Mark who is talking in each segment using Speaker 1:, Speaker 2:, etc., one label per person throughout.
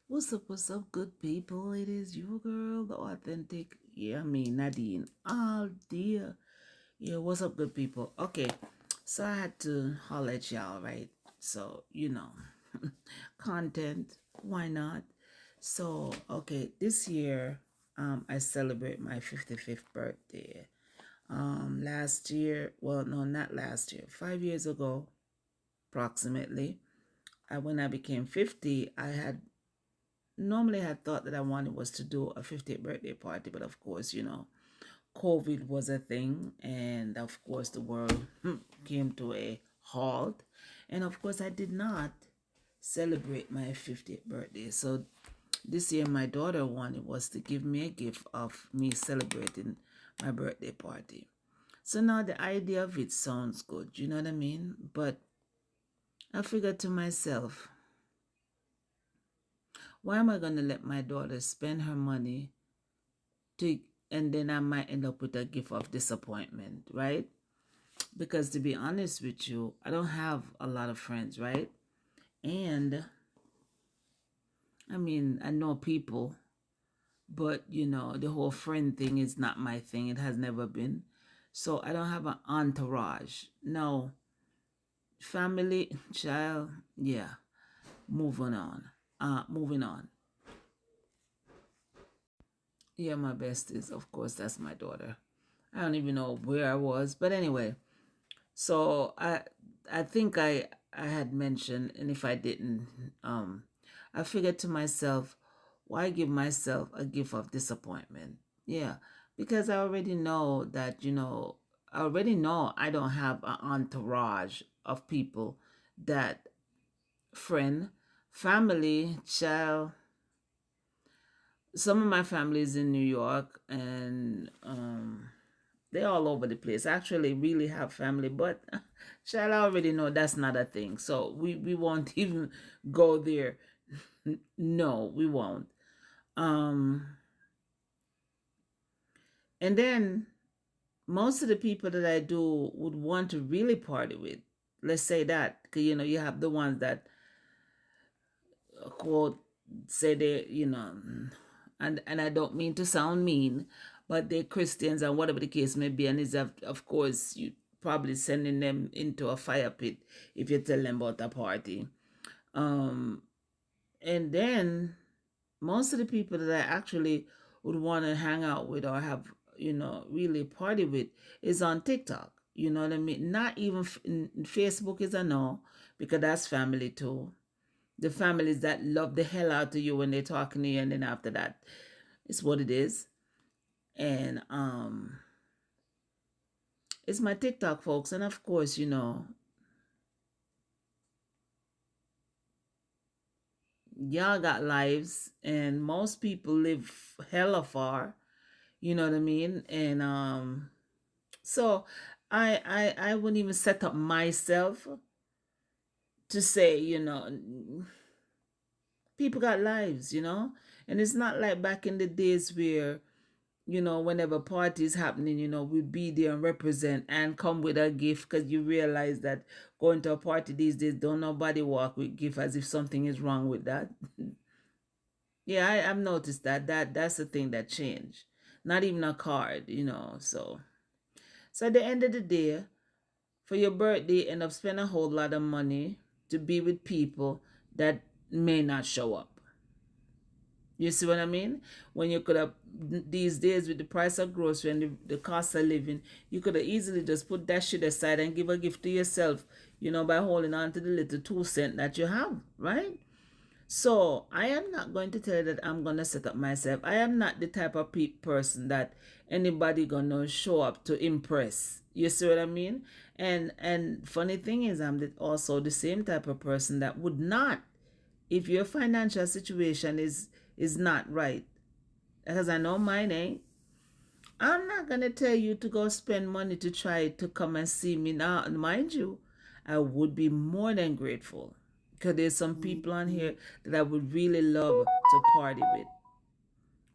Speaker 1: What's up, good people? It is you, girl, the authentic. Yeah, me, Nadine. Oh, dear. Yeah, what's up, good people? Okay, so I had to holler at y'all, right? So, content, why not? So, okay, this year, I celebrate my 55th birthday. Last year, well, no, not last year, 5 years ago, approximately, when I became 50, I had normally I thought that I wanted was to do a 50th birthday party, but of course, COVID was a thing, and of course, the world came to a halt. And of course, I did not celebrate my 50th birthday. So this year, my daughter wanted was to give me a gift of me celebrating my birthday party. So now the idea of it sounds good, you know what I mean? But I figured to myself, why am I going to let my daughter spend her money to, and then I might end up with a gift of disappointment, right? Because to be honest with you, I don't have a lot of friends, right? And I mean, I know people, but the whole friend thing is not my thing. It has never been. So I don't have an entourage. No, family, child, yeah. Moving on. Moving on. Yeah, my best is, of course, that's my daughter. I don't even know where I was, but anyway. So I think I had mentioned, and if I didn't, I figured to myself, why give myself a gift of disappointment? Yeah, because I already know that I already know I don't have an entourage of people that friend, family, child. Some of my family is in New York, and they're all over the place. I actually really have family, but child, I already know that's not a thing. So we won't even go there. No, we won't. Um, and then most of the people that I do would want to really party with. Let's say that, because you have the ones that quote say they, and I don't mean to sound mean, but they're Christians and whatever the case may be, and is of course you probably sending them into a fire pit if you tell them about a party. Um, and then most of the people that I actually would want to hang out with or have, really party with is on TikTok. You know what I mean? Not even Facebook is a no, because that's family too. The families that love the hell out of you when they're talking to you, and then after that, it's what it is. And it's my TikTok folks, and of course, y'all got lives, and most people live hella far. You know what I mean? And so I wouldn't even set up myself to say, people got lives, and it's not like back in the days where whenever parties happening, we'd be there and represent and come with a gift, because you realize that going to a party these days, don't nobody walk with gift as if something is wrong with that. Yeah, I've noticed that's the thing that changed. Not even a card, so at the end of the day, for your birthday, end up spending a whole lot of money to be with people that may not show up. You see what I mean? When you could have, these days with the price of grocery and the cost of living, you could have easily just put that shit aside and give a gift to yourself, by holding on to the little 2 cent that you have, right? So I am not going to tell you that I'm gonna set up myself. I am not the type of person that anybody gonna show up to impress. You see what I mean? And funny thing is, I'm also the same type of person that would not, if your financial situation is not right, because I know mine ain't. I'm not gonna tell you to go spend money to try to come and see me now. Mind you, I would be more than grateful, because there's some people on here that I would really love to party with,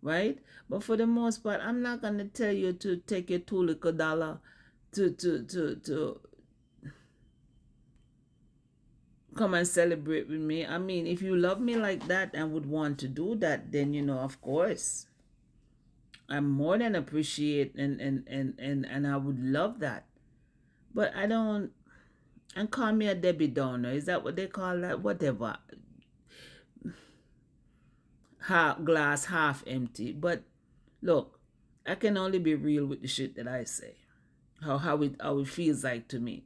Speaker 1: right? But for the most part, I'm not gonna tell you to take your $2 to come and celebrate with me. I mean, if you love me like that and would want to do that, then of course, I'm more than appreciate and I would love that. But I don't. And call me a Debbie Downer. Is that what they call that? Whatever. Half glass half empty. But look, I can only be real with the shit that I say. How it feels like to me.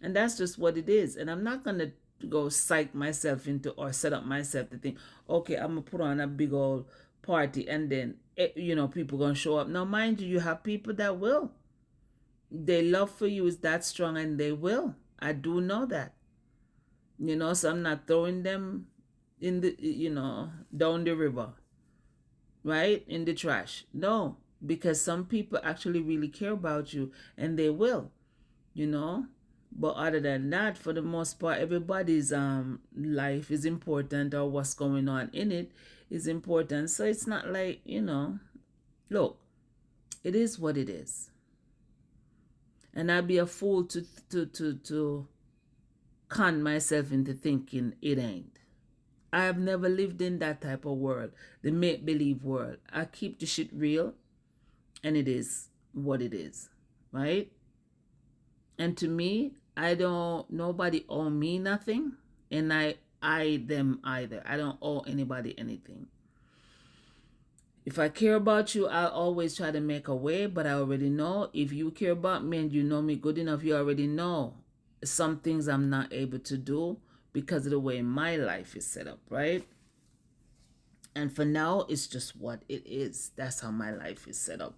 Speaker 1: And that's just what it is. And I'm not gonna go psych myself into or set up myself to think, okay, I'm gonna put on a big old party and then people gonna show up. Now mind you, you have people that will. Their love for you is that strong and they will. I do know that. So I'm not throwing them in the down the river, right? In the trash. No, because some people actually really care about you and they will, you know. But other than that, for the most part, everybody's life is important or what's going on in it is important. So it's not like, look, it is what it is. And I'd be a fool to con myself into thinking it ain't. I have never lived in that type of world, the make-believe world. I keep the shit real, and it is what it is, right? And to me, nobody owe me nothing, and I them either. I don't owe anybody anything. If I care about you, I'll always try to make a way, but I already know if you care about me and you know me good enough, you already know some things I'm not able to do because of the way my life is set up, right? And for now, it's just what it is. That's how my life is set up.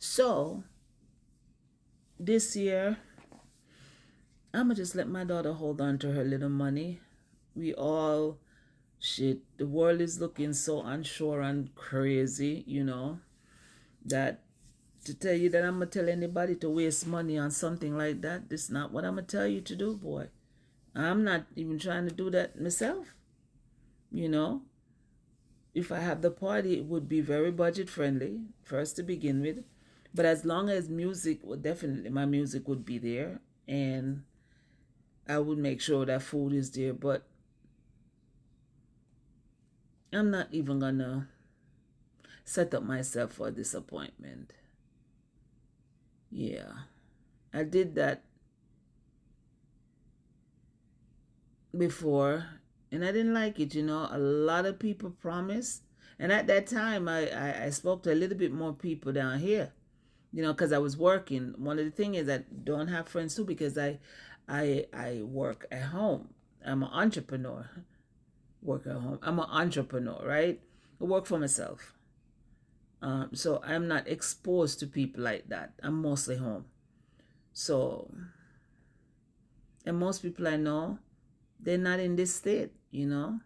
Speaker 1: So, this year, I'm going to just let my daughter hold on to her little money. We all, shit, the world is looking so unsure and crazy, that to tell you that I'm going to tell anybody to waste money on something like that, that's not what I'm going to tell you to do, boy. I'm not even trying to do that myself. If I have the party, it would be very budget friendly, first to begin with. But as long as music, well, definitely my music would be there. And I would make sure that food is there. But I'm not even going to set up myself for a disappointment. Yeah. I did that before and I didn't like it. A lot of people promised, and at that time I spoke to a little bit more people down here, because I was working. One of the things is I don't have friends too because I work at home. I'm an entrepreneur. Work at home. I'm an entrepreneur, right? I work for myself. So I'm not exposed to people like that. I'm mostly home. So, and most people I know, they're not in this state, And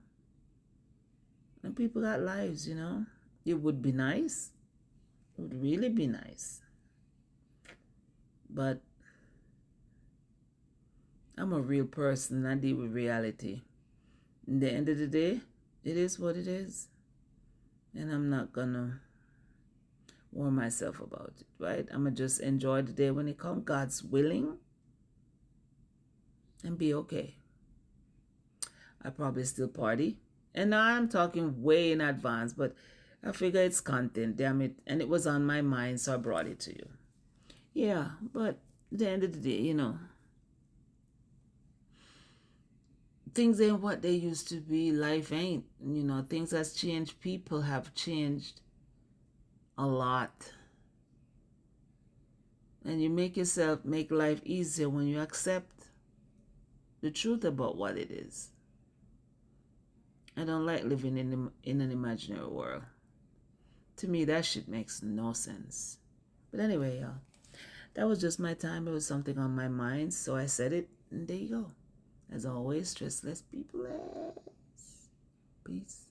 Speaker 1: people got lives, It would be nice. It would really be nice. But I'm a real person and I deal with reality. In the end of the day, it is what it is. And I'm not gonna worry myself about it, right? I'm gonna just enjoy the day when it comes, God's willing, and be okay. I probably still party. And now I'm talking way in advance, but I figure it's content, damn it. And it was on my mind, so I brought it to you. Yeah, but at the end of the day, things ain't what they used to be. Life ain't. Things has changed. People have changed a lot. And you make life easier when you accept the truth about what it is. I don't like living in an imaginary world. To me, that shit makes no sense. But anyway, y'all, that was just my time. It was something on my mind, so I said it, and there you go. As always, stress less, be blessed. Peace.